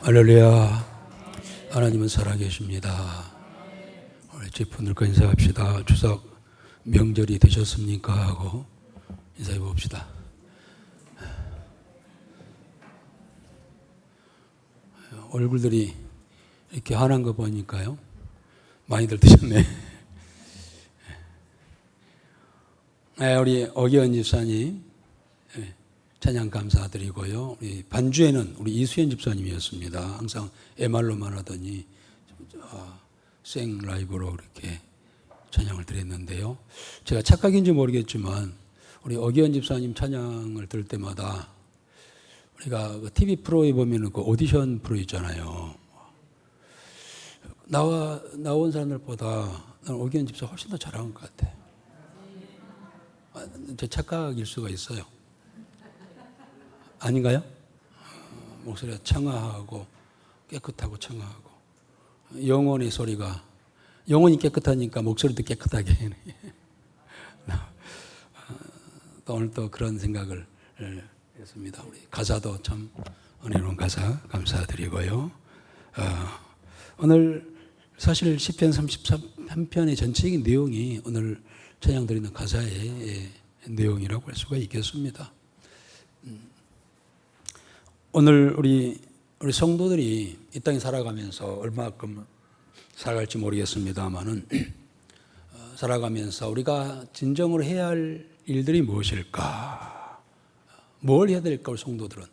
할렐루야. 하나님은 살아계십니다. 우리 집분들과 인사합시다. 추석 명절이 되셨습니까? 하고 인사해 봅시다. 얼굴들이 이렇게 환한 거 보니까요, 많이들 드셨네. 우리 어기현 집사님 찬양 감사드리고요. 우리 반주에는 우리 이수연 집사님이었습니다. 항상 MR로만 하더니 생 라이브로 이렇게 찬양을 드렸는데요. 제가 착각인지 모르겠지만 우리 어기현 집사님 찬양을 들을 때마다 우리가 그 TV 프로에 보면 그 오디션 프로 있잖아요. 나온 사람들보다 나는 어기현 집사 훨씬 더 잘한 것 같아. 제 착각일 수가 있어요. 아닌가요? 목소리가 청아하고 깨끗하고 청아하고 영혼의 소리가 영혼이 깨끗하니까 목소리도 깨끗하게 해요. 또 오늘 또 그런 생각을 했습니다. 우리 가사도 참 은혜로운 가사 감사드리고요. 오늘 사실 시편 33편의 전체적인 내용이 오늘 찬양 드리는 가사의 내용이라고 할 수가 있겠습니다. 오늘 우리 성도들이 이 땅에 살아가면서 얼마큼 살아갈지 모르겠습니다만은 살아가면서 우리가 진정으로 해야 할 일들이 무엇일까? 뭘 해야 될까? 우리 성도들은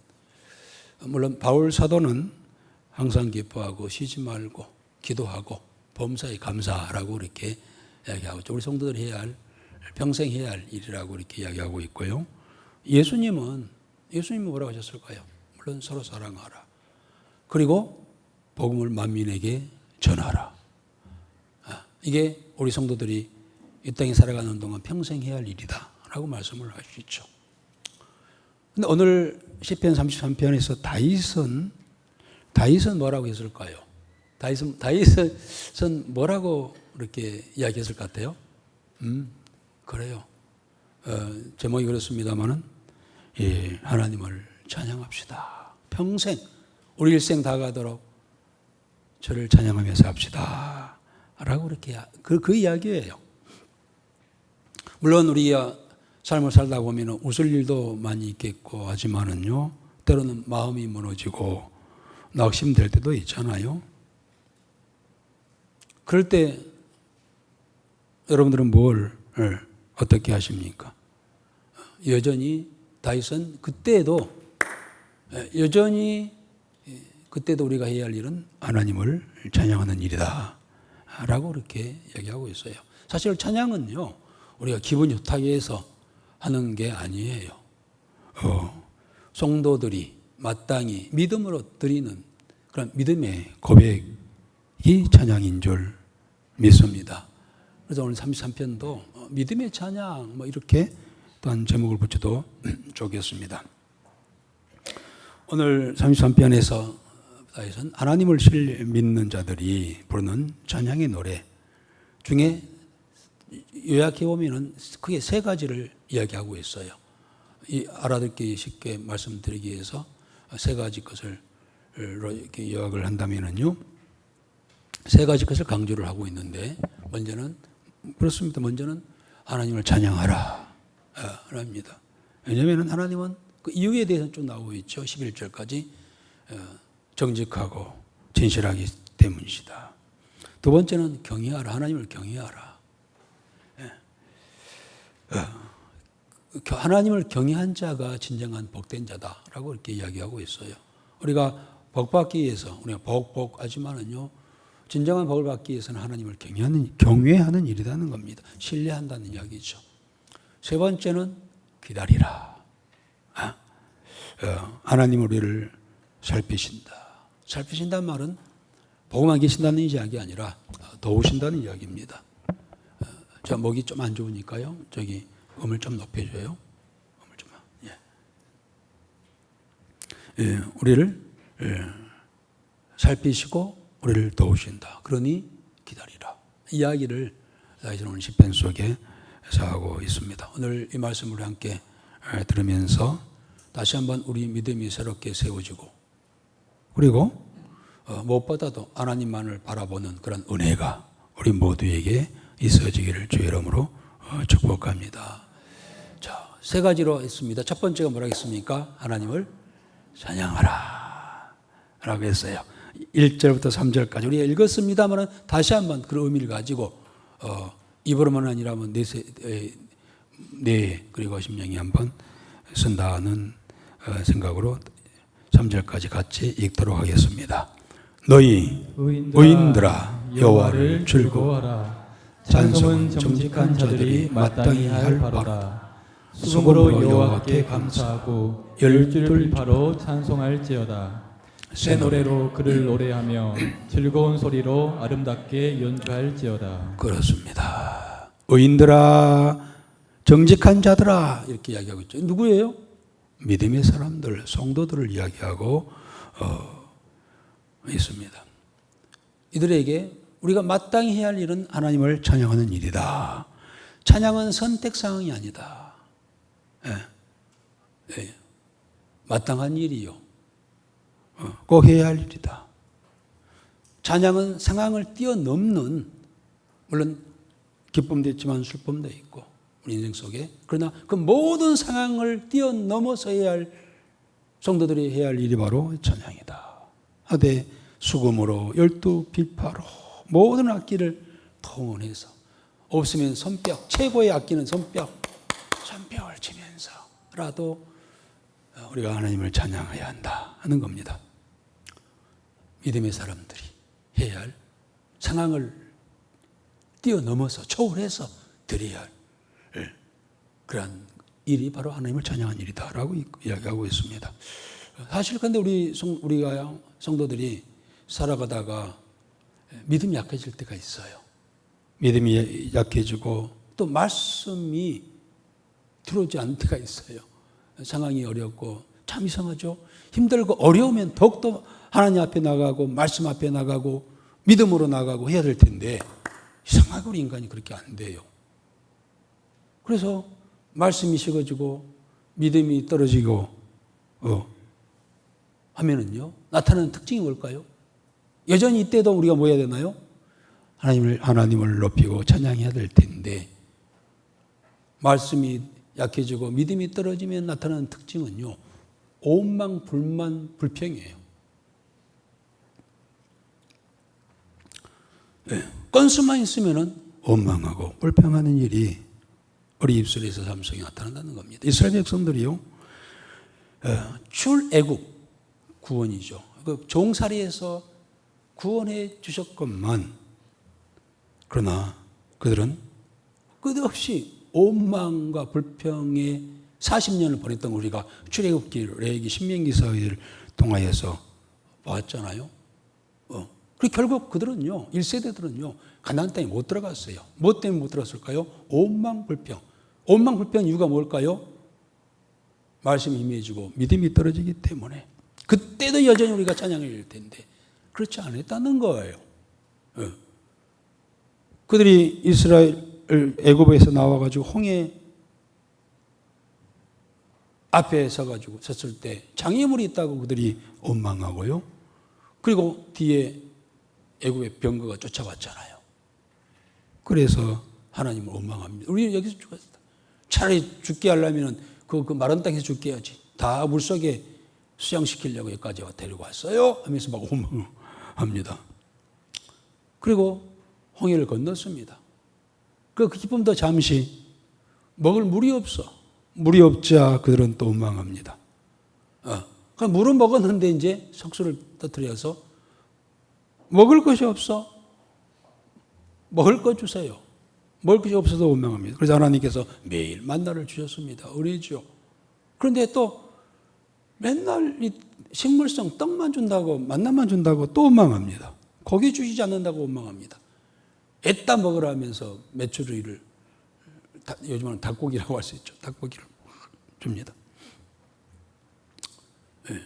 물론 바울 사도는 항상 기뻐하고 쉬지 말고 기도하고 범사에 감사하라고 이렇게 이야기하고 있죠. 우리 성도들이 해야 할 평생 해야 할 일이라고 이렇게 이야기하고 있고요. 예수님은 뭐라고 하셨을까요? 물론 서로 사랑하라. 그리고 복음을 만민에게 전하라. 이게 우리 성도들이 이 땅에 살아가는 동안 평생 해야 할 일이다 라고 말씀을 하시죠. 근데 오늘 시편 33편에서 다윗은 뭐라고 했을까요? 다윗은 뭐라고 이렇게 이야기했을 것 같아요? 그래요. 제목이 그렇습니다만은 하나님을 찬양합시다. 평생 우리 일생 다 가도록 저를 찬양하면서 합시다 라고 이렇게 그 이야기예요. 물론 우리가 삶을 살다 보면 웃을 일도 많이 있겠고 하지만은요, 때로는 마음이 무너지고 낙심될 때도 있잖아요. 그럴 때 여러분들은 어떻게 하십니까? 여전히 다윗은 그때도 우리가 해야 할 일은 하나님을 찬양하는 일이다 라고 이렇게 얘기하고 있어요. 사실 찬양은요, 우리가 기분 좋다고 해서 하는 게 아니에요. 성도들이 마땅히 믿음으로 드리는 그런 믿음의 고백이 찬양인 줄 믿습니다. 그래서 오늘 33편도 믿음의 찬양 이렇게 또한 제목을 붙여도 좋겠습니다. 오늘 33편에서 다윗은 하나님을 믿는 자들이 부르는 찬양의 노래 중에 요약해 보면은 크게 세 가지를 이야기하고 있어요. 알아듣기 쉽게 말씀드리기 위해서 세 가지 것을 이렇게 요약을 한다면은요, 세 가지 것을 강조를 하고 있는데 먼저는 하나님을 찬양하라 합니다. 왜냐하면 하나님은 그 이유에 대해서는 좀 나오고 있죠. 11절까지 정직하고 진실하기 때문이시다. 두 번째는 경외하라. 하나님을 경외하라. 하나님을 경외한 자가 진정한 복된 자다라고 이렇게 이야기하고 있어요. 우리가 복 받기 위해서 우리가 복하지만은요, 진정한 복을 받기 위해서는 하나님을 경외하는 일이라는 겁니다. 신뢰한다는 이야기죠. 세 번째는 기다리라. 하나님 우리를 살피신다. 살피신다는 말은 보고만 계신다는 이야기 아니라 도우신다는 이야기입니다. 저 목이 좀 안 좋으니까요, 저기 음을 좀 높여줘요. 음을 좀. 우리를 살피시고 우리를 도우신다. 그러니 기다리라. 이야기를 오늘 시편 속에 하고 있습니다. 오늘 이 말씀을 함께 들으면서 다시 한번 우리 믿음이 새롭게 세워지고, 그리고 무엇보다도 하나님만을 바라보는 그런 은혜가 우리 모두에게 있어지기를 주의 이름으로 축복합니다. 자, 세 가지로 했습니다. 첫 번째가 뭐라 했습니까? 하나님을 찬양하라 라고 했어요. 1절부터 3절까지 우리가 읽었습니다만 다시 한번 그 의미를 가지고 입으로만 아니라면 네 그리고 심령이 한번 쓴다는 생각으로 3절까지 같이 읽도록 하겠습니다. 너희 의인들아 여호와를 즐거워하라. 찬송은 정직한 자들이 마땅히 할 바로라. 수금으로 여호와께 감사하고 열줄비파로 찬송할지어다. 새 노래로 그를 노래하며 즐거운 소리로 아름답게 연주할지어다. 그렇습니다. 의인들아 정직한 자들아 이렇게 이야기하고 있죠. 누구예요? 믿음의 사람들, 성도들을 이야기하고 있습니다. 이들에게 우리가 마땅히 해야 할 일은 하나님을 찬양하는 일이다. 찬양은 선택사항이 아니다. 마땅한 일이요. 꼭 해야 할 일이다. 찬양은 상황을 뛰어넘는, 물론 기쁨도 있지만 슬픔도 있고 우리 인생 속에, 그러나 그 모든 상황을 뛰어넘어서 해야 할, 성도들이 해야 할 일이 바로 찬양이다. 하되 수금으로 열두 비파로 모든 악기를 동원해서, 없으면 손뼉, 최고의 악기는 손뼉을 치면서라도 우리가 하나님을 찬양해야 한다 하는 겁니다. 믿음의 사람들이 해야 할, 상황을 뛰어넘어서 초월해서 드려야 할 그러한 일이 바로 하나님을 찬양하는 일이다라고 이야기하고 있습니다. 사실 근데 우리가 성도들이 살아가다가 믿음이 약해질 때가 있어요. 믿음이 약해지고 또 말씀이 들어오지 않는 때가 있어요. 상황이 어렵고 참 이상하죠. 힘들고 어려우면 더욱더 하나님 앞에 나가고 말씀 앞에 나가고 믿음으로 나가고 해야 될 텐데 이상하게 우리 인간이 그렇게 안 돼요. 그래서 말씀이 식어지고 믿음이 떨어지고 하면은요, 나타나는 특징이 뭘까요? 여전히 이때도 우리가 뭐 해야 되나요? 하나님을 높이고 찬양해야 될 텐데, 말씀이 약해지고 믿음이 떨어지면 나타나는 특징은요, 오만, 불만, 불평이에요. 건수만 있으면은 원망하고 불평하는 일이 우리 입술에서 삼성이 나타난다는 겁니다. 이스라엘 백성들이요, 출애굽 구원이죠. 그 종살이에서 구원해 주셨건만, 그러나 그들은 끝없이 원망과 불평에 40년을 보냈던 우리가 출애굽기, 레위기, 신명기서를 통하여서 봤잖아요. 그리고 결국 그들은요, 1세대들은요, 가나안 땅에 못 들어갔어요. 뭐 때문에 못 들어갔을까요? 원망불평. 원망불평 이유가 뭘까요? 말씀이 임해지고 믿음이 떨어지기 때문에. 그때도 여전히 우리가 찬양을 해야 할 텐데 그렇지 않았다는 거예요. 그들이 이스라엘 애굽에서 나와가지고 홍해 앞에 서가지고 섰을 때 장애물이 있다고 그들이 원망하고요. 그리고 뒤에 애굽의 병거가 쫓아왔잖아요. 그래서 하나님을 원망합니다. 우리 여기서 죽었다. 차라리 죽게 하려면 그 마른 땅에서 죽게 해야지. 다 물속에 수양시키려고 여기까지 데리고 왔어요 하면서 막 원망합니다. 그리고 홍해를 건넜습니다. 그 기쁨도 잠시, 먹을 물이 없어. 물이 없자 그들은 또 원망합니다. 그러니까 물은 먹었는데 이제 석수를 터뜨려서 먹을 것이 없어. 먹을 것 주세요. 먹을 것이 없어도 원망합니다. 그래서 하나님께서 매일 만나를 주셨습니다. 은혜죠. 그런데 또 맨날 이 식물성 떡만 준다고, 만나만 준다고 또 원망합니다. 고기 주시지 않는다고 원망합니다. 애따 먹으라 하면서 메추리를, 요즘은 닭고기라고 할 수 있죠. 닭고기를 줍니다. 네.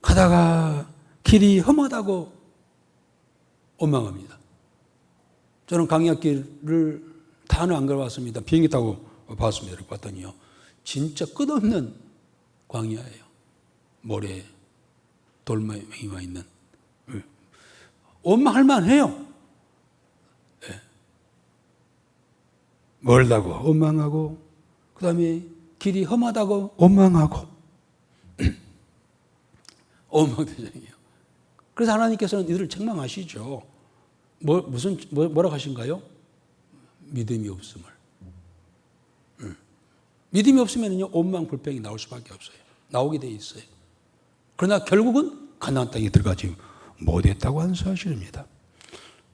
가다가 길이 험하다고 원망합니다. 저는 강약길을 다는 안 걸어봤습니다. 비행기 타고 봤습니다. 이렇게 봤더니요, 진짜 끝없는 광야예요. 모래, 돌멩이가 있는 원망할 만해요. 예. 멀다고 원망하고, 그 다음에 길이 험하다고 원망하고, 원망대장이에요. 그래서 하나님께서는 이들을 책망하시죠. 뭐라고 하신가요? 믿음이 없음을. 믿음이 없으면요, 원망, 불평이 나올 수밖에 없어요. 나오게 돼 있어요. 그러나 결국은 가나안 땅에 들어가지 못했다고 하는 사실입니다.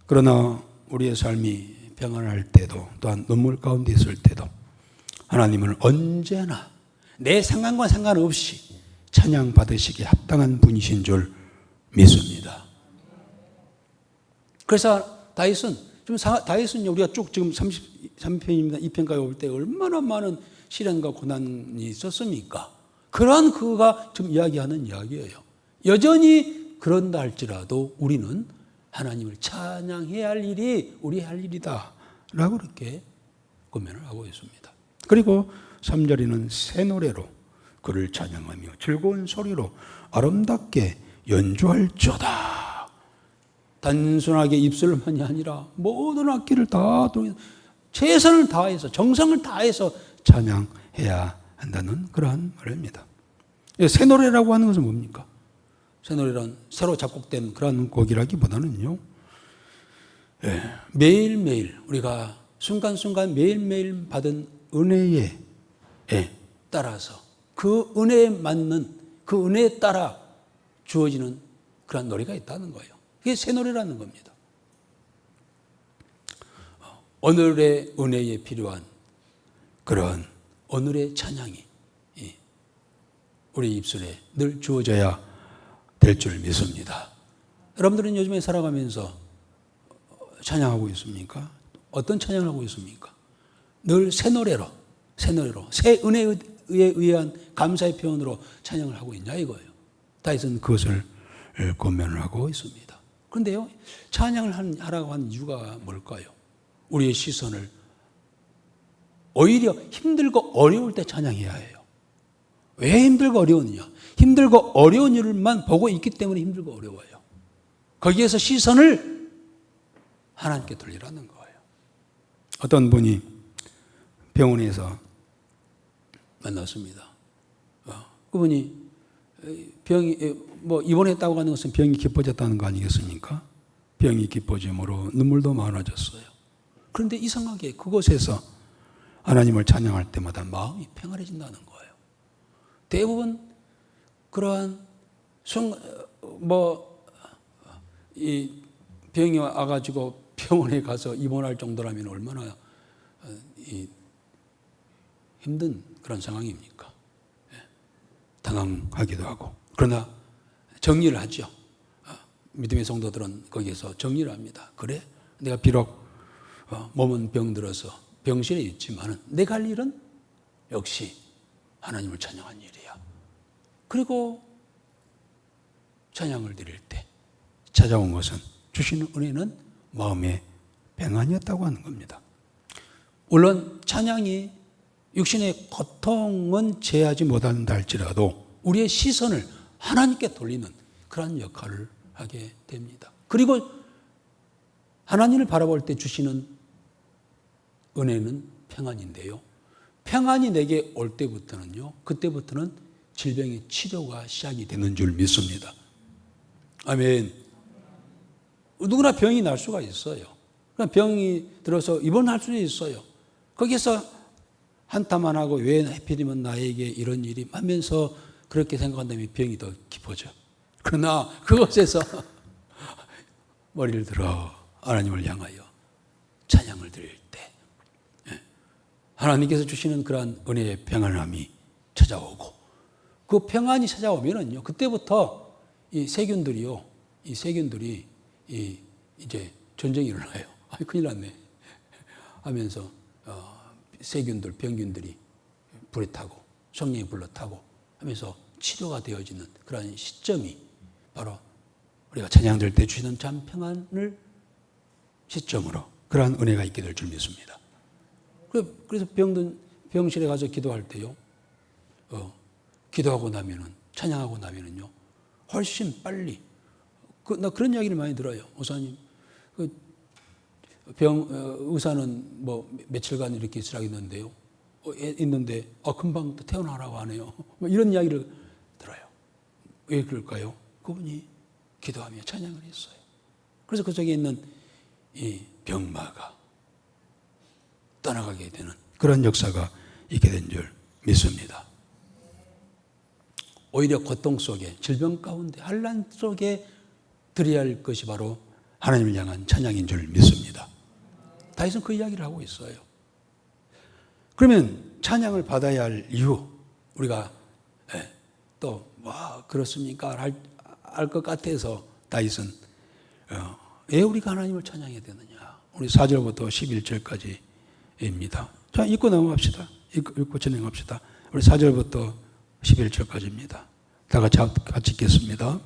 그러나 우리의 삶이 평안할 때도, 또한 눈물 가운데 있을 때도 하나님은 언제나 내 상황과 상관없이 찬양 받으시기에 합당한 분이신 줄 믿습니다. 그래서 다윗은요, 우리가 쭉 지금 33편입니다. 2편까지 올 때 얼마나 많은 시련과 고난이 있었습니까? 그러한 그가 지금 이야기하는 이야기예요. 여전히 그런다 할지라도 우리는 하나님을 찬양해야 할 일이 우리의 할 일이다 라고 그렇게 고면을 하고 있습니다. 그리고 3절에는 새 노래로 그를 찬양하며 즐거운 소리로 아름답게 연주할지어다. 단순하게 입술만이 아니라 모든 악기를 다 최선을 다해서, 정성을 다해서 찬양해야 한다는 그러한 말입니다. 새 노래라고 하는 것은 뭡니까? 새 노래란 새로 작곡된 그런 곡이라기보다는요, 매일매일 우리가 순간순간 매일매일 받은 은혜에 따라서 그 은혜에 맞는, 그 은혜에 따라 주어지는 그런 노래가 있다는 거예요. 그게 새 노래라는 겁니다. 오늘의 은혜에 필요한 그런 오늘의 찬양이 우리 입술에 늘 주어져야 될 줄 믿습니다. 여러분들은 요즘에 살아가면서 찬양하고 있습니까? 어떤 찬양을 하고 있습니까? 늘 새 노래로, 새 은혜에 의한 감사의 표현으로 찬양을 하고 있냐 이거예요. 다윗은 그것을 권면을 하고 있습니다. 그런데요, 찬양을 하라고 하는 이유가 뭘까요? 우리의 시선을 오히려 힘들고 어려울 때 찬양해야 해요. 왜 힘들고 어려우느냐? 힘들고 어려운 일만 보고 있기 때문에 힘들고 어려워요. 거기에서 시선을 하나님께 돌리라는 거예요. 어떤 분이 병원에서 만났습니다. 그분이 병이 입원했다고 하는 것은 병이 깊어졌다는 거 아니겠습니까? 병이 깊어짐으로 눈물도 많아졌어요. 그런데 이상하게 그곳에서 하나님을 찬양할 때마다 마음이 평안해진다는 거예요. 대부분 그러한 이 병이 와가지고 병원에 가서 입원할 정도라면 얼마나 힘든 그런 상황입니까? 당황하기도 하고. 그러나 정리를 하죠. 믿음의 성도들은 거기에서 정리를 합니다. 그래? 내가 비록 몸은 병들어서 병실에 있지만 내가 할 일은 역시 하나님을 찬양한 일이야. 그리고 찬양을 드릴 때 찾아온 것은, 주시는 은혜는 마음의 평안이었다고 하는 겁니다. 물론 찬양이 육신의 고통은 제하지 못한다 할지라도 우리의 시선을 하나님께 돌리는 그런 역할을 하게 됩니다. 그리고 하나님을 바라볼 때 주시는 은혜는 평안인데요, 평안이 내게 올 때부터는요, 그때부터는 질병의 치료가 시작이 되는 줄 믿습니다. 아멘. 누구나 병이 날 수가 있어요. 병이 들어서 입원할 수도 있어요. 거기서 한탄만 하고 왜 하필이면 나에게 이런 일이 하면서 그렇게 생각한다면 병이 더 깊어져. 그러나 그곳에서 머리를 들어 하나님을 향하여 찬양을 드릴 때 하나님께서 주시는 그러한 은혜의 평안함이 찾아오고, 그 평안이 찾아오면은요, 그때부터 이 세균들이 이제 전쟁이 일어나요. 큰일 났네 하면서 세균들, 병균들이 불에 타고 성령이 불러 타고 하면서 치료가 되어지는 그런 시점이 바로 우리가 찬양될 때 주시는 참 평안을 시점으로 그러한 은혜가 있게 될 줄 믿습니다. 그래서 병든 병실에 가서 기도할 때요, 기도하고 나면은, 찬양하고 나면은요, 훨씬 빨리 나 그런 이야기를 많이 들어요. 목사님, 의사는 뭐 며칠간 이렇게 있으라고 했는데요. 있는데 금방 또 태어나라고 하네요. 뭐 이런 이야기를 들어요. 왜 그럴까요? 그분이 기도하며 찬양을 했어요. 그래서 그 속에 있는 이 병마가 떠나가게 되는 그런 역사가 있게 된 줄 믿습니다. 오히려 고통 속에, 질병 가운데, 환난 속에 드려야 할 것이 바로 하나님을 향한 찬양인 줄 믿습니다. 다윗은 그 이야기를 하고 있어요. 그러면 찬양을 받아야 할 이유, 우리가 또 그렇습니까? 알 것 같아서 다윗은 왜 우리가 하나님을 찬양해야 되느냐? 우리 4절부터 11절까지입니다. 자, 읽고 넘어갑시다. 읽고 진행합시다. 우리 4절부터 11절까지입니다. 다 같이 읽겠습니다.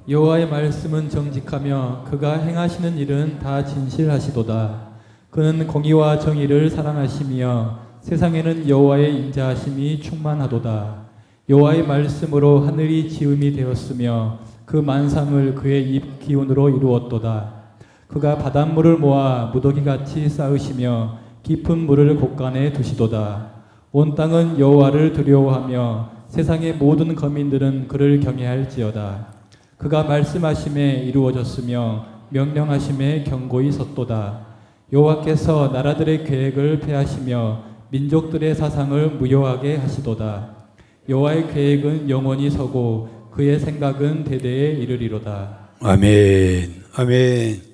여호와의 말씀은 정직하며 그가 행하시는 일은 다 진실하시도다. 그는 공의와 정의를 사랑하시며 세상에는 여호와의 인자하심이 충만하도다. 여호와의 말씀으로 하늘이 지음이 되었으며 그 만상을 그의 입 기운으로 이루었도다. 그가 바닷물을 모아 무더기같이 쌓으시며 깊은 물을 곳간에 두시도다. 온 땅은 여호와를 두려워하며 세상의 모든 거민들은 그를 경외할지어다. 그가 말씀하심에 이루어졌으며 명령하심에 견고히 섰도다. 여호와께서 나라들의 계획을 폐하시며 민족들의 사상을 무효하게 하시도다. 여호와의 계획은 영원히 서고 그의 생각은 대대에 이르리로다. 아멘. 아멘.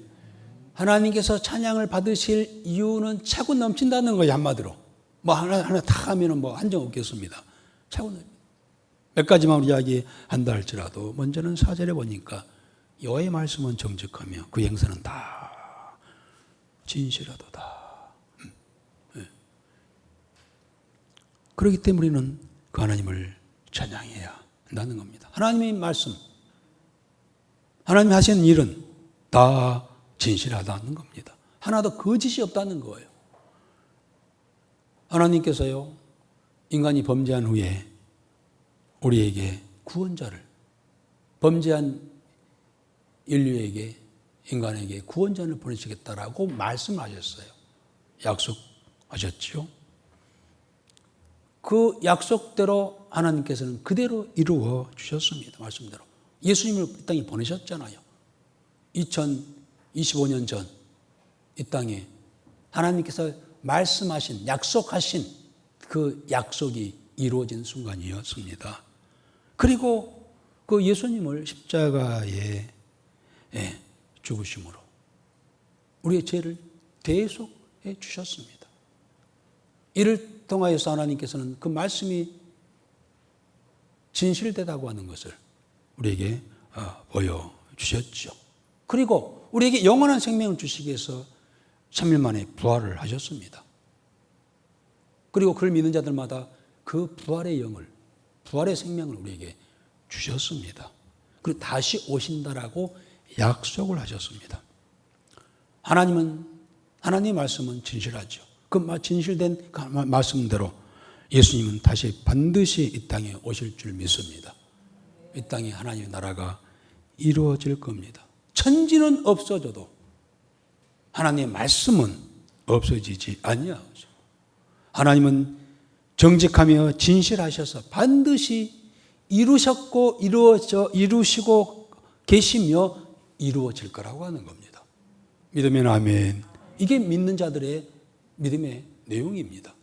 하나님께서 찬양을 받으실 이유는 차고 넘친다는 거예요. 한마디로. 뭐 하나 다 하면은 뭐 한정 없겠습니다. 차고 넘. 몇 가지만 이야기한다 할지라도 먼저는 4절에 보니까 여호와의 말씀은 정직하며 그 행사는 다 진실하도다. 그렇기 때문에 우리는 그 하나님을 찬양해야 한다는 겁니다. 하나님의 말씀, 하나님이 하시는 일은 다 진실하다는 겁니다. 하나도 거짓이 없다는 거예요. 하나님께서요, 인간이 범죄한 후에 우리에게 구원자를, 범죄한 인류에게, 인간에게 구원자를 보내시겠다라고 말씀하셨어요. 약속하셨죠. 그 약속대로 하나님께서는 그대로 이루어 주셨습니다. 말씀대로. 예수님을 이 땅에 보내셨잖아요. 2025년 전 이 땅에 하나님께서 말씀하신, 약속하신 그 약속이 이루어진 순간이었습니다. 그리고 그 예수님을 십자가에 죽으심으로 우리의 죄를 대속해 주셨습니다. 이를 통하여서 하나님께서는 그 말씀이 진실되다고 하는 것을 우리에게 보여주셨죠. 그리고 우리에게 영원한 생명을 주시기 위해서 3일 만에 부활을 하셨습니다. 그리고 그를 믿는 자들마다 그 부활의 영을, 부활의 생명을 우리에게 주셨습니다. 그리고 다시 오신다라고 약속을 하셨습니다. 하나님의 말씀은 진실하죠. 그 진실된 그 말씀대로 예수님은 다시 반드시 이 땅에 오실 줄 믿습니다. 이 땅에 하나님의 나라가 이루어질 겁니다. 천지는 없어져도 하나님의 말씀은 없어지지 아니하죠. 하나님은 정직하며 진실하셔서 반드시 이루셨고 이루시고 계시며 이루어질 거라고 하는 겁니다. 믿으면 아멘. 이게 믿는 자들의 믿음의 내용입니다.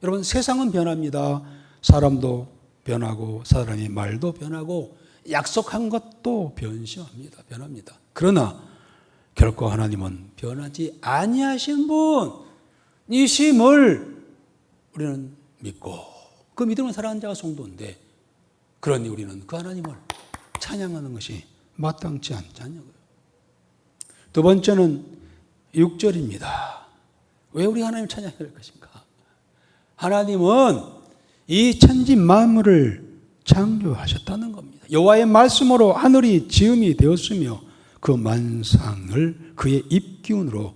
여러분, 세상은 변합니다. 사람도 변하고 사람의 말도 변하고 약속한 것도 변심합니다. 변합니다. 그러나 결코 하나님은 변하지 아니하신 분이심을 우리는 믿고 그 믿음을 살아가는 자가 성도인데, 그러니 우리는 그 하나님을 찬양하는 것이 마땅치 않냐고요. 두 번째는 6절입니다. 왜 우리 하나님을 찬양해야 할 것인가? 하나님은 이 천지 만물을 창조하셨다는 겁니다. 여호와의 말씀으로 하늘이 지음이 되었으며 그 만상을 그의 입기운으로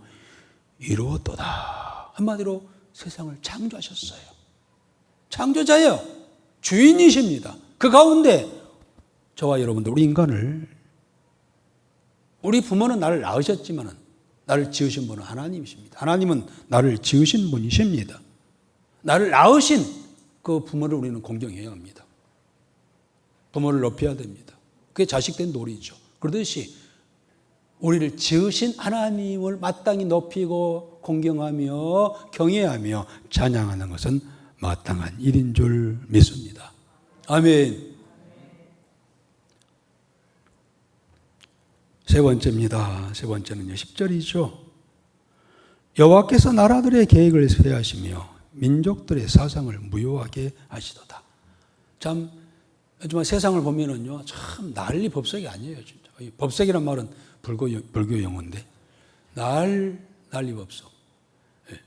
이루었도다. 한마디로 세상을 창조하셨어요. 창조자예요. 주인이십니다. 그 가운데 저와 여러분들, 우리 인간을 우리 부모는 나를 낳으셨지만 나를 지으신 분은 하나님이십니다. 하나님은 나를 지으신 분이십니다. 나를 낳으신 그 부모를 우리는 공경해야 합니다. 부모를 높여야 됩니다. 그게 자식된 도리죠. 그러듯이 우리를 지으신 하나님을 마땅히 높이고 공경하며 경외하며 찬양하는 것은 마땅한 일인 줄 믿습니다. 아멘. 세 번째입니다. 세 번째는요, 10절이죠. 여호와께서 나라들의 계획을 쇠하시며 민족들의 사상을 무효하게 하시도다. 참 정말 세상을 보면은요, 참 난리 법석이 아니에요, 진짜. 법석이란 말은 불교 용어인데 난리 법석. 예.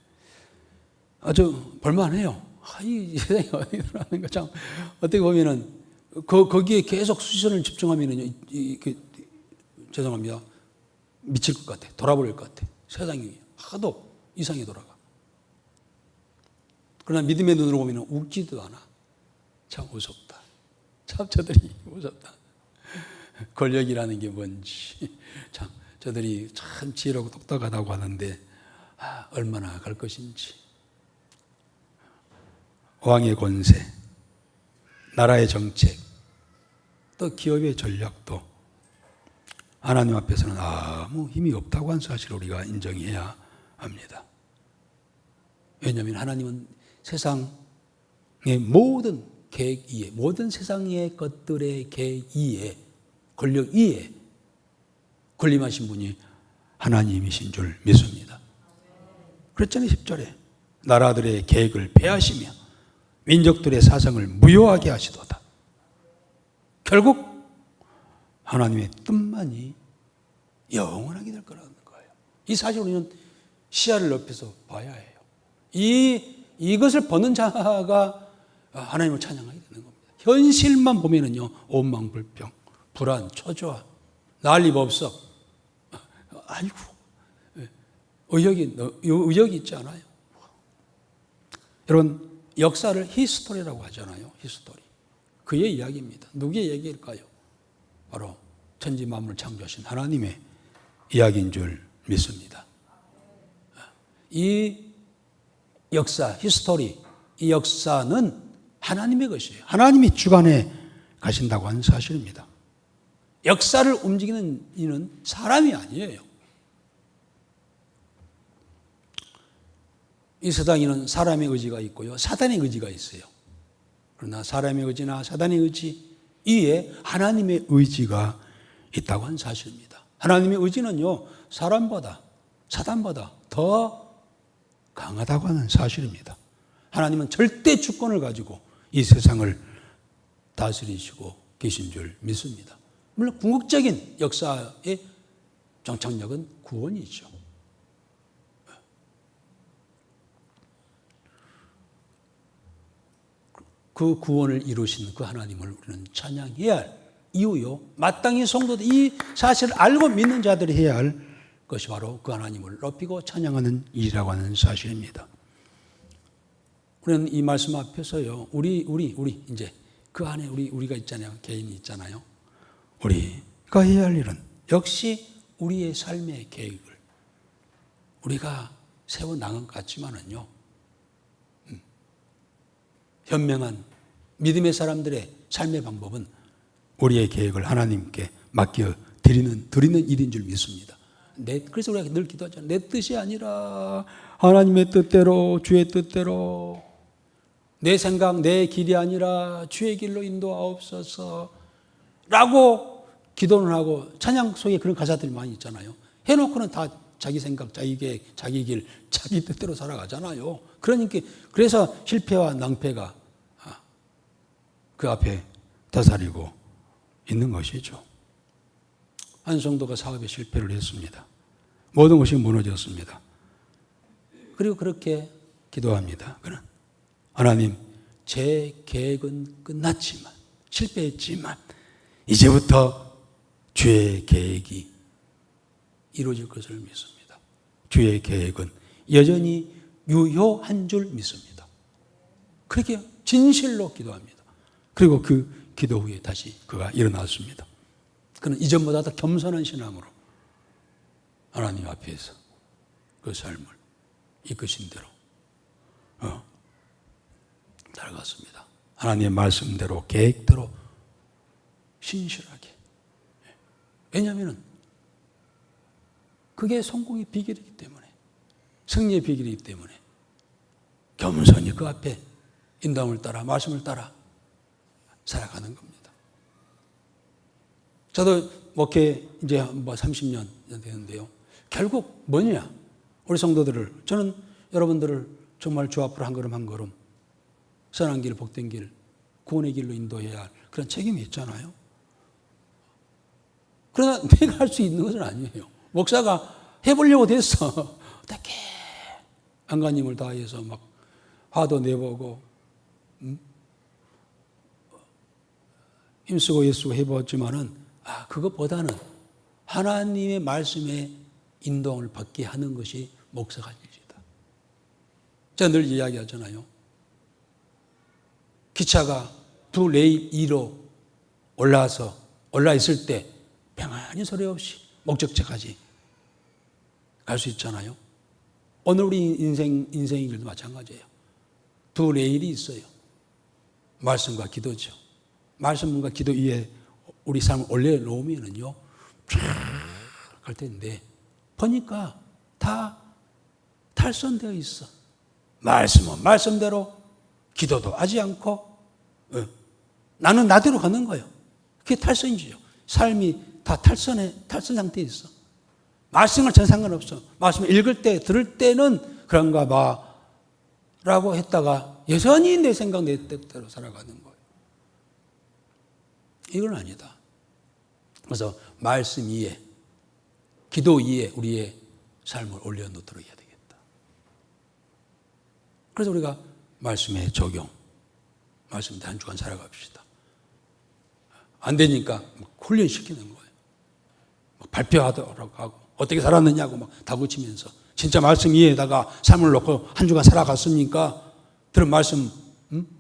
아주 볼만해요. 이 세상이 어디라는 거 참 어떻게 보면은 거기에 계속 수시선을 집중하면은요, 죄송합니다. 미칠 것 같아. 돌아버릴 것 같아. 세상이 하도 이상이 돌아가. 그러나 믿음의 눈으로 보면 웃기도 않아. 참 무섭다. 참 저들이 무섭다. 권력이라는 게 뭔지. 참 저들이 참 지혜롭고 똑똑하다고 하는데 얼마나 갈 것인지. 왕의 권세, 나라의 정책, 또 기업의 전략도 하나님 앞에서는 아무 힘이 없다고 하는 사실을 우리가 인정해야 합니다. 왜냐하면 하나님은 세상의 모든 계획 이에, 모든 세상의 것들의 계획 이에, 권력 이에 군림하신 분이 하나님이신 줄 믿습니다. 그랬잖아요, 10절에. 나라들의 계획을 폐하시며 민족들의 사상을 무효하게 하시도다. 결국 하나님의 뜻만이 영원하게 될 거라는 거예요. 이 사실 우리는 시야를 넓혀서 봐야 해요. 이것을 보는 자가 하나님을 찬양하게 되는 겁니다. 현실만 보면은요, 원망불평, 불안, 초조함, 난리법석, 아이고, 의욕이 있지 않아요. 여러분, 역사를 히스토리라고 하잖아요. 히스토리. 그의 이야기입니다. 누구의 얘기일까요? 바로 천지 만물을 창조하신 하나님의 이야기인 줄 믿습니다. 이 역사, 히스토리, 이 역사는 하나님의 것이에요. 하나님이 주관해 가신다고 하는 사실입니다. 역사를 움직이는 이는 사람이 아니에요. 이 세상에는 사람의 의지가 있고요, 사단의 의지가 있어요. 그러나 사람의 의지나 사단의 의지 이에 하나님의 의지가 있다고 하는 사실입니다. 하나님의 의지는요, 사람보다, 사단보다 더 강하다고 하는 사실입니다. 하나님은 절대 주권을 가지고 이 세상을 다스리시고 계신 줄 믿습니다. 물론 궁극적인 역사의 정착력은 구원이죠. 그 구원을 이루신 그 하나님을 우리는 찬양해야 할 이유요, 마땅히 성도들 이 사실을 알고 믿는 자들이 해야 할 것이 바로 그 하나님을 높이고 찬양하는 일이라고 하는 사실입니다. 우리는 이 말씀 앞에서요, 우리 이제 그 안에 우리가 있잖아요. 개인이 있잖아요. 우리가 해야 할 일은 역시 우리의 삶의 계획을 우리가 세워 나간 것 같지만은요, 현명한 믿음의 사람들의 삶의 방법은 우리의 계획을 하나님께 맡겨 드리는 일인 줄 믿습니다. 그래서 우리가 늘 기도하잖아요. 내 뜻이 아니라 하나님의 뜻대로, 주의 뜻대로, 내 생각, 내 길이 아니라 주의 길로 인도하옵소서 라고 기도를 하고 찬양 속에 그런 가사들이 많이 있잖아요. 해놓고는 다 자기 생각, 자기 계획, 자기 길, 자기 뜻대로 살아가잖아요. 그래서 실패와 낭패가 그 앞에 다스리고 있는 것이죠. 한 성도가 사업에 실패를 했습니다. 모든 것이 무너졌습니다. 그리고 그렇게 기도합니다. 그는 하나님, 제 계획은 끝났지만, 실패했지만 이제부터 주의 계획이 이루어질 것을 믿습니다. 주의 계획은 여전히 유효한 줄 믿습니다. 그렇게 진실로 기도합니다. 그리고 그 기도 후에 다시 그가 일어났습니다. 그는 이전보다 더 겸손한 신앙으로 하나님 앞에서 그 삶을 이끄신 대로 살아갔습니다. 하나님의 말씀대로 계획대로 신실하게. 왜냐하면 그게 성공의 비결이기 때문에, 승리의 비결이기 때문에 겸손히 그 앞에 인도함을 따라 말씀을 따라 살아가는 겁니다. 저도 목회 이제 30년 되는데요. 결국 뭐냐? 우리 성도들을, 저는 여러분들을 정말 주 앞으로 한 걸음 한 걸음 선한 길, 복된 길, 구원의 길로 인도해야 할 그런 책임이 있잖아요. 그러나 내가 할 수 있는 것은 아니에요. 목사가 해보려고 됐어. 어떻게 안간힘을 다해서 막 화도 내보고 힘쓰고 애쓰고 해보았지만은 그것보다는 하나님의 말씀에 인도함을 받게 하는 것이 목사가 일이다. 제가 늘 이야기하잖아요. 기차가 2레일 2로 올라 있을 때 평안히 소리 없이 목적지까지 갈 수 있잖아요. 오늘 우리 인생의 길도 마찬가지예요. 2레일이 있어요. 말씀과 기도죠. 말씀과 기도 위에 우리 삶을 올려놓으면은요, 갈 텐데, 보니까 다 탈선되어 있어. 말씀은 말씀대로, 기도도 하지 않고, 나는 나대로 가는 거예요. 그게 탈선이죠. 삶이 다 탈선 상태에 있어. 말씀을 전 상관없어. 말씀을 읽을 때, 들을 때는 그런가 봐. 라고 했다가 여전히 내 생각, 내 뜻대로 살아가는 거예요. 이건 아니다. 그래서 말씀 위에, 기도 위에 우리의 삶을 올려놓도록 해야 되겠다. 그래서 우리가 말씀의 적용, 말씀대 한 주간 살아갑시다. 안 되니까 훈련시키는 거예요. 발표하도록 하고 어떻게 살았느냐고 막 다구치면서 진짜 말씀 위에다가 삶을 놓고 한 주간 살아갔습니까? 들은 말씀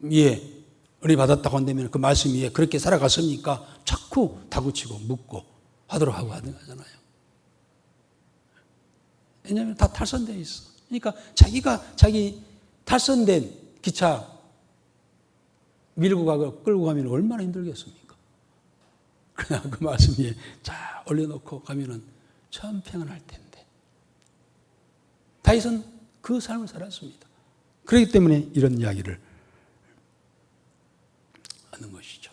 위에 은혜 받았다고 한다면 그 말씀 위에 그렇게 살아갔습니까? 자꾸 다구치고 묻고 하도록 하고 하는 거잖아요. 왜냐하면 다 탈선되어 있어. 그러니까 자기 탈선된 기차 밀고 가고 끌고 가면 얼마나 힘들겠습니까? 그냥 그 말씀 위에 쫙 올려놓고 가면은 참 평안할 텐데. 다윗은 그 삶을 살았습니다. 그렇기 때문에 이런 이야기를 하는 것이죠.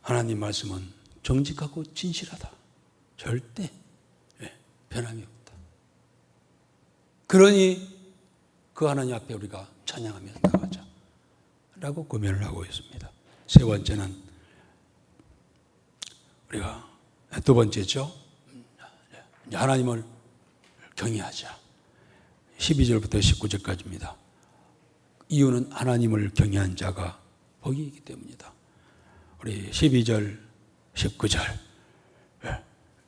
하나님 말씀은 정직하고 진실하다. 절대 변함이 없다. 그러니 그 하나님 앞에 우리가 찬양하면서 나가자 라고 고면을 하고 있습니다. 세 번째는 우리가 두 번째죠. 하나님을 경외하자. 12절부터 19절까지입니다. 이유는 하나님을 경외한 자가 복이 있기 때문이다. 우리 12절, 19절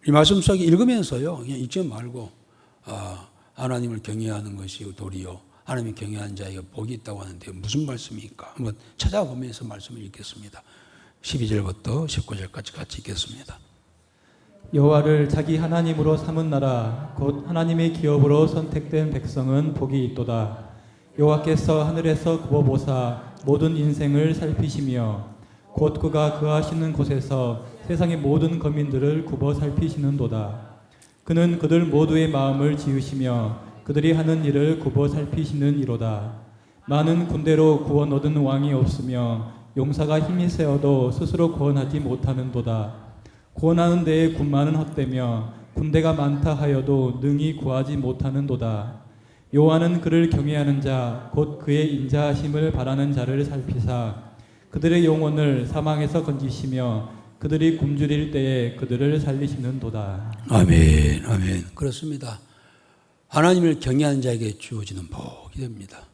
이 말씀 속에 읽으면서요, 그냥 읽지 말고 하나님을 경외하는 것이 도리요 하나님을 경외한 자에게 복이 있다고 하는데 무슨 말씀입니까? 한번 찾아보면서 말씀을 읽겠습니다. 12절부터 19절까지 같이 읽겠습니다. 여호와를 자기 하나님으로 삼은 나라 곧 하나님의 기업으로 선택된 백성은 복이 있도다. 여호와께서 하늘에서 굽어보사 모든 인생을 살피시며 곧 그가 거하시는 곳에서 세상의 모든 거민들을 굽어 살피시는도다. 그는 그들 모두의 마음을 지으시며 그들이 하는 일을 굽어 살피시는 이로다. 많은 군대로 구원 얻은 왕이 없으며 용사가 힘이 세어도 스스로 구원하지 못하는도다. 구원하는 데에 군마는 헛되며 군대가 많다 하여도 능히 구하지 못하는도다. 여호와는 그를 경외하는 자 곧 그의 인자하심을 바라는 자를 살피사 그들의 영혼을 사망에서 건지시며 그들이 굶주릴 때에 그들을 살리시는도다. 아멘, 아멘. 그렇습니다. 하나님을 경외하는 자에게 주어지는 복이 됩니다.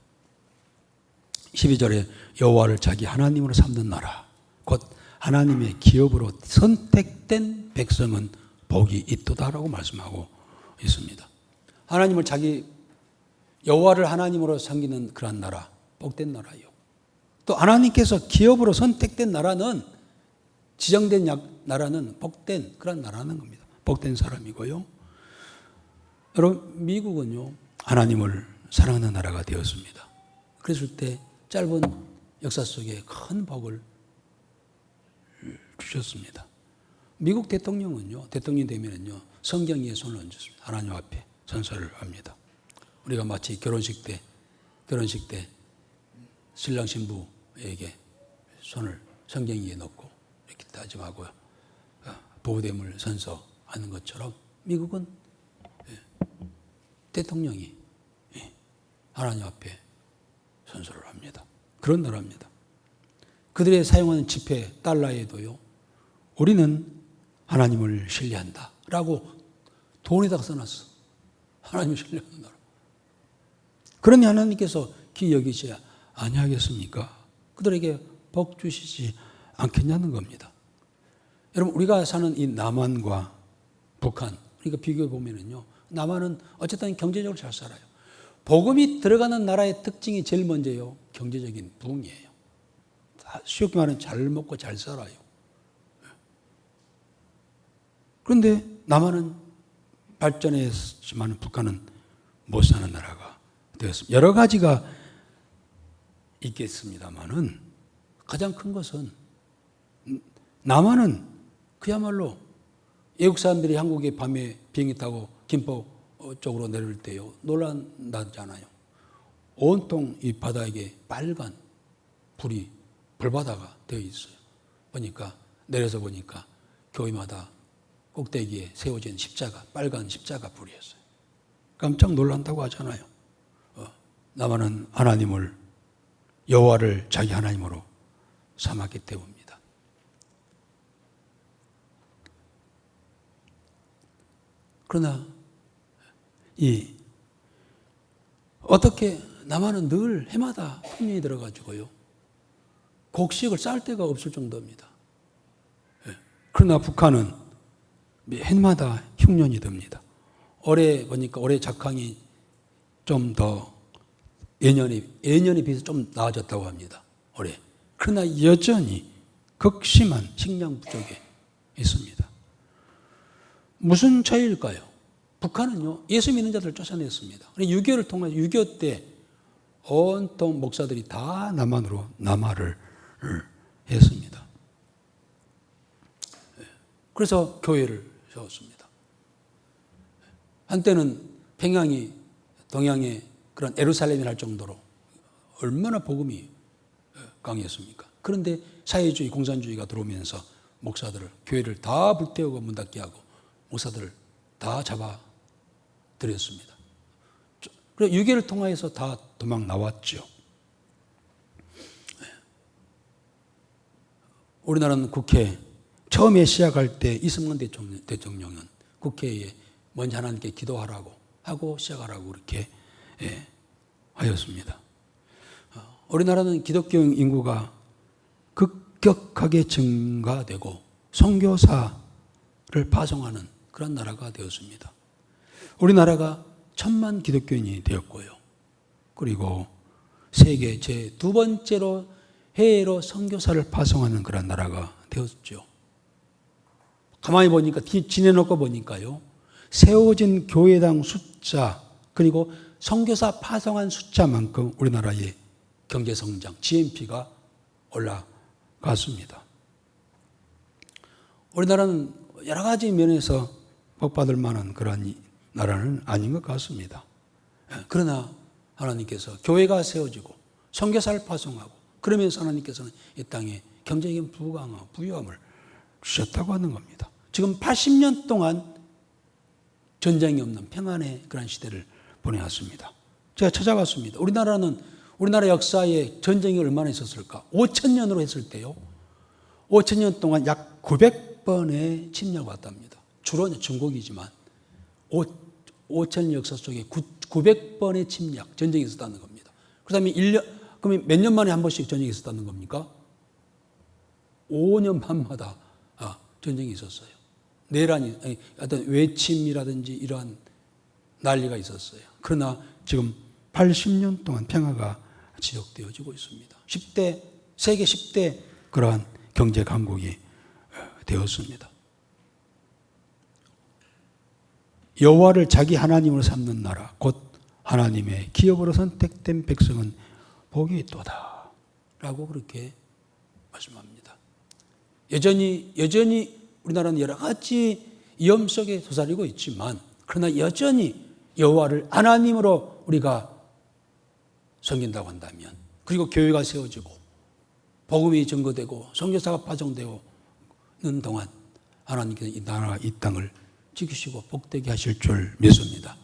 12절에 여호와를 자기 하나님으로 삼는 나라 곧 하나님의 기업으로 선택된 백성은 복이 있도다라고 말씀하고 있습니다. 하나님을 여호와를 하나님으로 섬기는 그런 나라, 복된 나라요. 또 하나님께서 기업으로 선택된 나라는 지정된 나라는 복된 그런 나라는 겁니다. 복된 사람이고요. 여러분, 미국은요, 하나님을 사랑하는 나라가 되었습니다. 그랬을 때 짧은 역사 속에 큰 복을 주셨습니다. 미국 대통령은요, 대통령이 되면은요, 성경 위에 손을 얹었습니다. 하나님 앞에 선서를 합니다. 우리가 마치 결혼식 때 신랑 신부에게 손을 성경 위에 놓고 이렇게 다짐하고 보호됨을 선서하는 것처럼 미국은 대통령이 하나님 앞에 선서를 합니다. 그런 나라입니다. 그들의 사용하는 지폐 달러에도요, 우리는 하나님을 신뢰한다 라고 돈에다가 써놨어. 하나님을 신뢰하는 나라. 그러니 하나님께서 귀히 여기지 아니하겠습니까? 그들에게 복 주시지 않겠냐는 겁니다. 여러분, 우리가 사는 이 남한과 북한, 그러니까 비교해 보면은요, 남한은 어쨌든 경제적으로 잘 살아요. 복음이 들어가는 나라의 특징이 제일 먼저요, 경제적인 부흥이에요. 쉽게 말하면 잘 먹고 잘 살아요. 그런데 남한은 발전했지만 북한은 못 사는 나라가 되었습니다. 여러 가지가 있겠습니다만은 가장 큰 것은 남한은 그야말로 외국 사람들이 한국에 밤에 비행기 타고 김포 쪽으로 내릴 때요, 논란 나잖아요. 온통 이 바다에 빨간 불이 불바다가 되어 있어요. 보니까 내려서 보니까 교회마다 꼭대기에 세워진 십자가, 빨간 십자가 불이었어요. 깜짝 놀란다고 하잖아요. 남한은 하나님을, 여호와를 자기 하나님으로 삼았기 때문입니다. 그러나 어떻게 남한은 늘 해마다 흉년이 들어가지고요, 곡식을 쌀 데가 없을 정도입니다. 그러나 북한은 해마다 흉년이 듭니다. 올해 보니까 올해 작황이 좀 더 예년에 비해서 좀 나아졌다고 합니다. 올해. 그러나 여전히 극심한 식량 부족에 있습니다. 무슨 차이일까요? 북한은요, 예수 믿는 자들을 쫓아냈습니다. 6.25를 통해서 6.25 때 온통 목사들이 다 남한으로 남하를 했습니다. 그래서 교회를 세웠습니다. 한때는 평양이 동양의 그런 예루살렘이라 할 정도로 얼마나 복음이 강했습니까? 그런데 사회주의, 공산주의가 들어오면서 목사들을, 교회를 다 불태우고 문 닫게 하고 목사들을 다 잡아들였습니다. 그래서 6.25를 통해서 다 도망 나왔죠. 우리나라는 국회 처음에 시작할 때 이승만 대통령은 국회에 먼저 하나님께 기도하라고 하고 시작하라고 그렇게 하였습니다. 우리나라는 기독교 인구가 급격하게 증가되고 선교사를 파송하는 그런 나라가 되었습니다. 우리나라가 1000만 기독교인이 되었고요. 그리고 세계 제2 번째로 해외로 선교사를 파송하는 그런 나라가 되었죠. 가만히 보니까 지내놓고 보니까요, 세워진 교회당 숫자 그리고 선교사 파송한 숫자만큼 우리나라의 경제성장, GNP가 올라갔습니다. 우리나라는 여러 가지 면에서 복받을 만한 그런 나라는 아닌 것 같습니다. 그러나 하나님께서 교회가 세워지고 선교사를 파송하고 그러면서 하나님께서는 이 땅에 경제적인 부유함을 주셨다고 하는 겁니다. 지금 80년 동안 전쟁이 없는 평안의 그런 시대를 보내왔습니다. 제가 찾아봤습니다. 우리나라 역사에 전쟁이 얼마나 있었을까? 5000년으로 했을 때요, 5000년 동안 약 900번의 침략을 받답니다. 주로 중국이지만 5000년 역사 속에 900번의 침략, 전쟁이 있었다는 겁니다. 그 다음에 그러면 몇 년 만에 한 번씩 전쟁이 있었다는 겁니까? 5년 반마다 전쟁이 있었어요. 내란이, 어떤 외침이라든지 이러한 난리가 있었어요. 그러나 지금 80년 동안 평화가 지속되어지고 있습니다. 세계 10대 그러한 경제 강국이 되었습니다. 여호와를 자기 하나님으로 삼는 나라 곧 하나님의 기업으로 선택된 백성은 복이 있도다 라고 그렇게 말씀합니다. 여전히 우리나라는 여러 가지 위험 속에 도사리고 있지만 그러나 여전히 여호와를 하나님으로 우리가 섬긴다고 한다면 그리고 교회가 세워지고 복음이 증거되고 선교사가 파송되는 동안 하나님께서 이 나라 이 땅을 지키시고 복되게 하실 줄 믿습니다.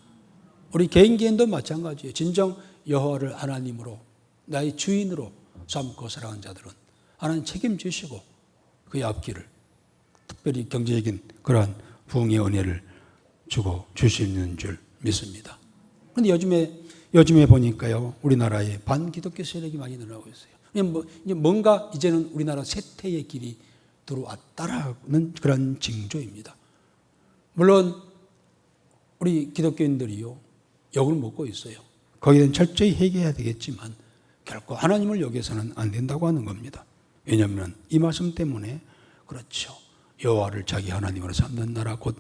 우리 개인도 마찬가지예요. 진정 여호와를 하나님으로 나의 주인으로 삼고 살아가는 자들은 하나님 책임지시고 그의 앞길을 특별히 경제적인 그러한 부흥의 은혜를 주고 주시는 줄 믿습니다. 그런데 요즘에 보니까요, 우리나라에 반기독교 세력이 많이 늘어나고 있어요. 뭔가 이제는 우리나라 쇠퇴의 길이 들어왔다라는 그런 징조입니다. 물론 우리 기독교인들이요, 욕을 먹고 있어요. 거기에 대한 철저히 회개해야 되겠지만 결코 하나님을 여기서는 안 된다고 하는 겁니다. 왜냐하면 이 말씀 때문에 그렇죠. 여호와를 자기 하나님으로 삼는 나라 곧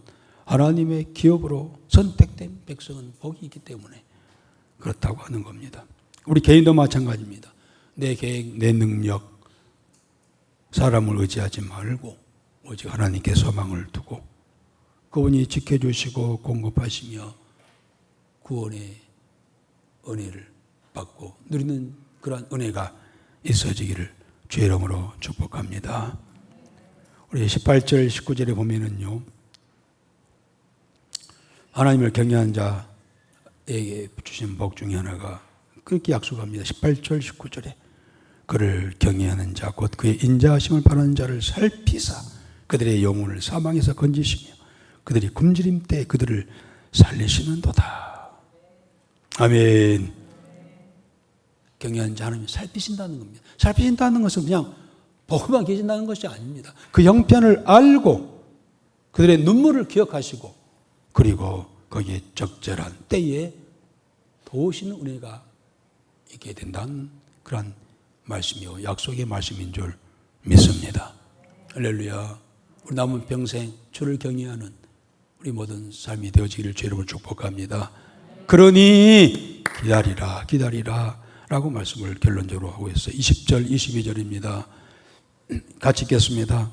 하나님의 기업으로 선택된 백성은 복이 있기 때문에 그렇다고 하는 겁니다. 우리 개인도 마찬가지입니다. 내 계획, 내 능력, 사람을 의지하지 말고 오직 하나님께 소망을 두고 그분이 지켜주시고 공급하시며 구원의 은혜를 받고 누리는 그러한 은혜가 있어지기를 주의 이름으로 축복합니다. 우리 18절 19절에 보면은요, 하나님을 경외하는 자에게 주신 복 중에 하나가 그렇게 약속합니다. 18절 19절에 그를 경외하는 자 곧 그의 인자하심을 바라는 자를 살피사 그들의 영혼을 사망에서 건지시며 그들이 굶주림 때 그들을 살리시는도다. 아멘. 경외하는 자 하나님이 살피신다는 겁니다. 살피신다는 것은 그냥 보고만 계신다는 것이 아닙니다. 그 형편을 알고 그들의 눈물을 기억하시고 그리고 거기에 적절한 때에 도우시는 은혜가 있게 된다는 그런 말씀이요, 약속의 말씀인 줄 믿습니다. 할렐루야. 우리 남은 평생 주를 경외하는 우리 모든 삶이 되어지기를 주의 이름으로 축복합니다. 그러니 기다리라 라고 말씀을 결론적으로 하고 있어요. 20절 22절입니다. 같이 읽겠습니다.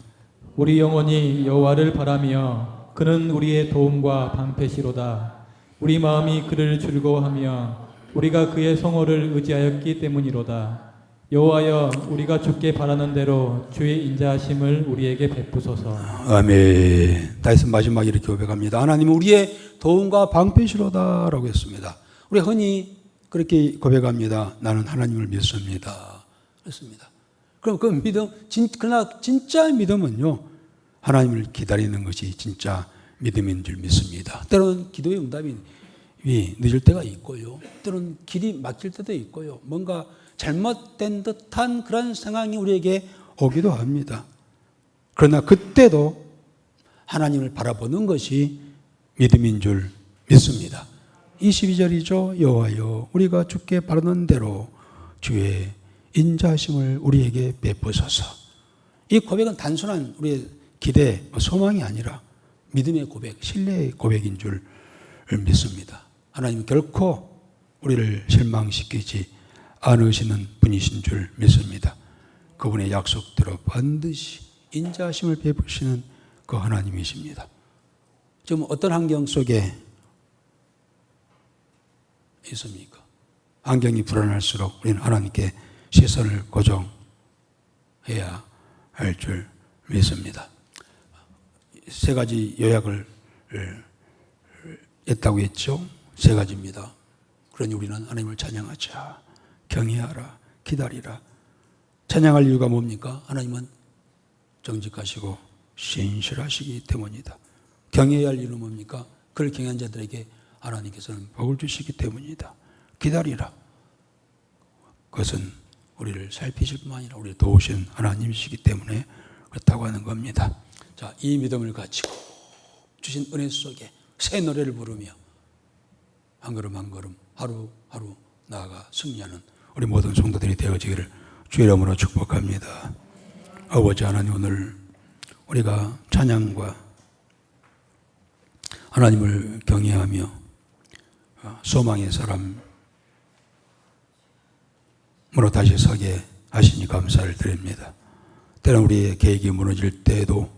우리 영혼이 여호와를 바라며 그는 우리의 도움과 방패시로다. 우리 마음이 그를 즐거워하며 우리가 그의 성호를 의지하였기 때문이로다. 여호와여, 우리가 주께 바라는 대로 주의 인자하심을 우리에게 베푸소서. 아멘. 다시 마지막에 이렇게 고백합니다. 하나님은 우리의 도움과 방패시로다 라고 했습니다. 우리 흔히 그렇게 고백합니다. 나는 하나님을 믿습니다. 그렇습니다. 그럼 그 믿음, 그러나 진짜 믿음은요, 하나님을 기다리는 것이 진짜 믿음인 줄 믿습니다. 때로는 기도의 응답이 늦을 때가 있고요. 때로는 길이 막힐 때도 있고요. 뭔가 잘못된 듯한 그런 상황이 우리에게 오기도 합니다. 그러나 그때도 하나님을 바라보는 것이 믿음인 줄 믿습니다. 22절이죠. 여호와여, 우리가 주께 바라는 대로 주의 인자하심을 우리에게 베푸소서. 이 고백은 단순한 우리의 기대, 소망이 아니라 믿음의 고백, 신뢰의 고백인 줄 믿습니다. 하나님은 결코 우리를 실망시키지 않으시는 분이신 줄 믿습니다. 그분의 약속대로 반드시 인자하심을 베푸시는 그 하나님이십니다. 지금 어떤 환경 속에 있습니까? 환경이 불안할수록 우리는 하나님께 시선을 고정해야 할 줄 믿습니다. 세 가지 요약을 했다고 했죠. 세 가지입니다. 그러니 우리는 하나님을 찬양하자, 경외하라, 기다리라. 찬양할 이유가 뭡니까? 하나님은 정직하시고 신실하시기 때문이다. 경외해야 할 이유는 뭡니까? 그를 경외한 자들에게 하나님께서는 복을 주시기 때문이다. 기다리라. 그것은 우리를 살피실 뿐만 아니라 우리를 도우신 하나님이시기 때문에 그렇다고 하는 겁니다. 자, 이 믿음을 가지고 주신 은혜 속에 새 노래를 부르며 한 걸음 한 걸음 하루하루 나아가 승리하는 우리 모든 성도들이 되어지기를 주의 이름으로 축복합니다. 아버지 하나님, 오늘 우리가 찬양과 하나님을 경외하며 소망의 사람으로 다시 서게 하시니 감사를 드립니다. 때론 우리의 계획이 무너질 때에도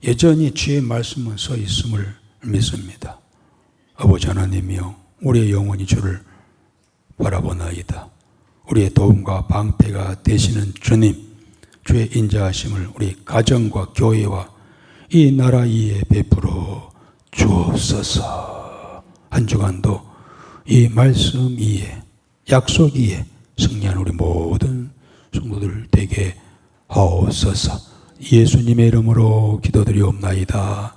여전히 주의 말씀은 서 있음을 믿습니다. 아버지 하나님이여, 우리의 영혼이 주를 바라보나이다. 우리의 도움과 방패가 되시는 주님, 주의 인자하심을 우리 가정과 교회와 이 나라 위에 베풀어 주옵소서. 한 주간도 이 말씀 위에, 약속 위에 승리한 우리 모든 성도들 되게 하옵소서. 예수님의 이름으로 기도드리옵나이다.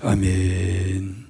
아멘.